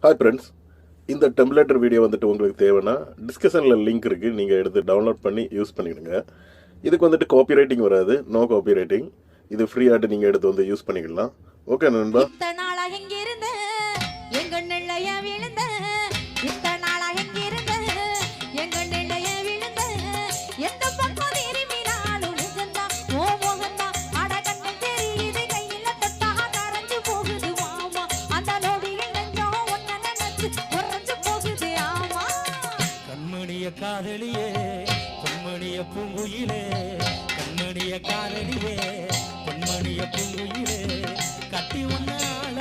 Hi friends, இந்த டெம்ப்ளேட்டர் video வந்துட்டு உங்களுக்கு தேவைன்னா டிஸ்கஷனில் லிங்க் இருக்குது, நீங்கள் எடுத்து டவுன்லோட் பண்ணி யூஸ் பண்ணிவிடுங்க. இதுக்கு வந்துட்டு காப்பி ரைட்டிங் வராது, நோ காப்பி ரைட்டிங். இது ஃப்ரீயாகிட்டு நீங்கள் எடுத்து வந்து யூஸ் பண்ணிக்கலாம். ஓகே நண்பா. காதலியே பொன்மணிய பூங்குயிலே, கண்மணிய காதலியே பொன்மணிய பூங்குயிலே, கட்டி ஒன்னால